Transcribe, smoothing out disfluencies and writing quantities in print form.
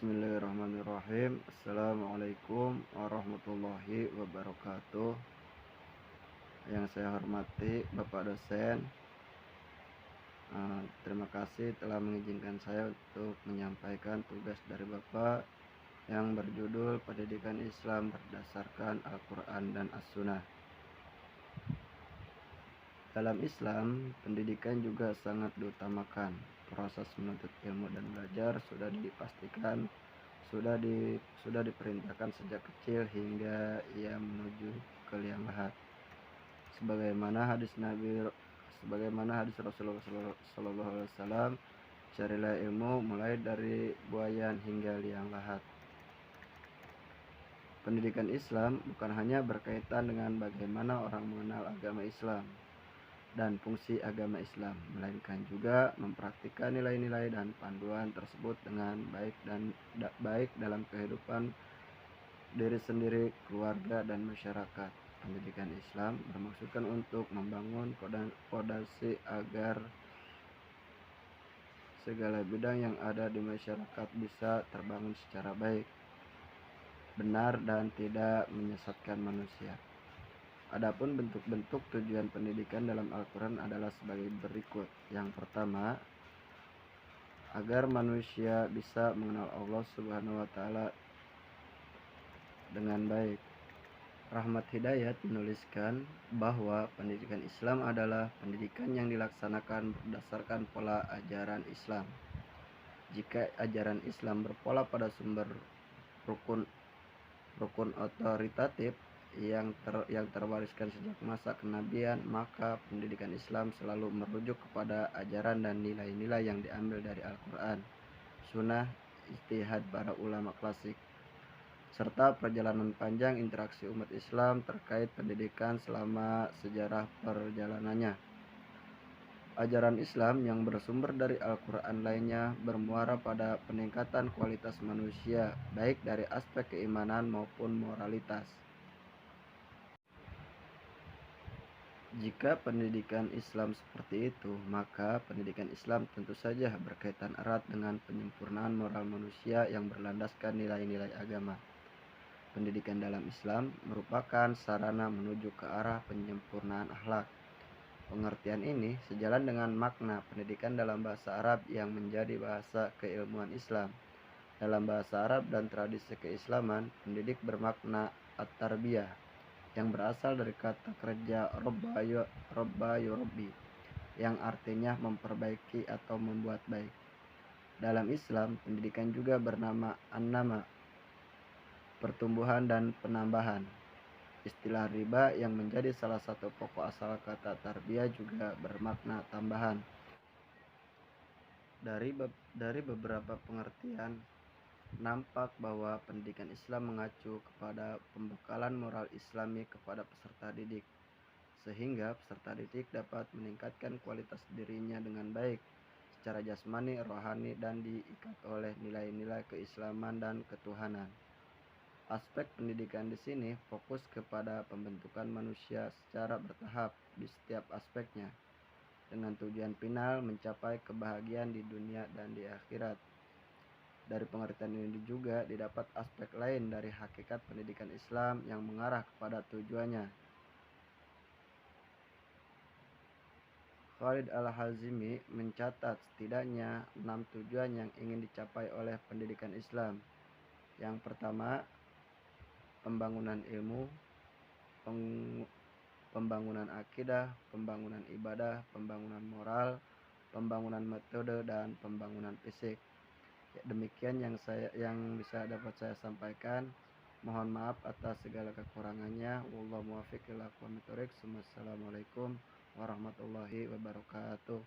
Bismillahirrahmanirrahim. Assalamualaikum warahmatullahi wabarakatuh. Yang saya hormati Bapak dosen, terima kasih telah mengizinkan saya untuk menyampaikan tugas dari Bapak yang berjudul Pendidikan Islam berdasarkan Al-Quran dan As-Sunnah. Dalam Islam, pendidikan juga sangat diutamakan. Proses menuntut ilmu dan belajar sudah diperintahkan sejak kecil hingga ia menuju ke liang lahat. Sebagaimana hadis Rasulullah SAW, carilah ilmu mulai dari buayan hingga liang lahat. Pendidikan Islam bukan hanya berkaitan dengan bagaimana orang mengenal agama Islam dan fungsi agama Islam, melainkan juga mempraktikkan nilai-nilai dan panduan tersebut dengan baik dalam kehidupan diri sendiri, keluarga, dan masyarakat. Pendidikan Islam bermaksudkan untuk membangun fondasi agar segala bidang yang ada di masyarakat bisa terbangun secara baik, benar, dan tidak menyesatkan manusia. Adapun bentuk-bentuk tujuan pendidikan dalam Al-Quran adalah sebagai berikut. Yang pertama, agar manusia bisa mengenal Allah Subhanahu wa Ta'ala dengan baik. Rahmat Hidayat menuliskan bahwa pendidikan Islam adalah pendidikan yang dilaksanakan berdasarkan pola ajaran Islam. Jika ajaran Islam berpola pada sumber rukun otoritatif yang terwariskan sejak masa kenabian, maka pendidikan Islam selalu merujuk kepada ajaran dan nilai-nilai yang diambil dari Al-Quran, Sunnah, ijtihad para ulama klasik, serta perjalanan panjang interaksi umat Islam terkait pendidikan selama sejarah perjalanannya. Ajaran Islam yang bersumber dari Al-Quran lainnya bermuara pada peningkatan kualitas manusia, baik dari aspek keimanan maupun moralitas. Jika pendidikan Islam seperti itu, maka pendidikan Islam tentu saja berkaitan erat dengan penyempurnaan moral manusia yang berlandaskan nilai-nilai agama. Pendidikan dalam Islam merupakan sarana menuju ke arah penyempurnaan akhlak. Pengertian ini sejalan dengan makna pendidikan dalam bahasa Arab yang menjadi bahasa keilmuan Islam. Dalam bahasa Arab dan tradisi keislaman, pendidik bermakna at-tarbiyah, yang berasal dari kata kerja robba yurabbi, yang artinya memperbaiki atau membuat baik. Dalam Islam, pendidikan juga bernama an-nama, pertumbuhan dan penambahan. Istilah riba yang menjadi salah satu pokok asal kata tarbiyah juga bermakna tambahan. Dari beberapa pengertian, nampak bahwa pendidikan Islam mengacu kepada pembekalan moral Islami kepada peserta didik, sehingga peserta didik dapat meningkatkan kualitas dirinya dengan baik secara jasmani, rohani, dan diikat oleh nilai-nilai keislaman dan ketuhanan. Aspek pendidikan di sini fokus kepada pembentukan manusia secara bertahap di setiap aspeknya, dengan tujuan final mencapai kebahagiaan di dunia dan di akhirat. Dari pengertian ini juga didapat aspek lain dari hakikat pendidikan Islam yang mengarah kepada tujuannya. Khalid Al-Hazimi mencatat setidaknya 6 tujuan yang ingin dicapai oleh pendidikan Islam. Yang pertama, pembangunan ilmu, pembangunan akidah, pembangunan ibadah, pembangunan moral, pembangunan metode, dan pembangunan fisik. Ya, demikian yang bisa dapat saya sampaikan. Mohon maaf atas segala kekurangannya. Wallahu muwaffiq ila aqwamit thoriq. Wassalamualaikum warahmatullahi wabarakatuh.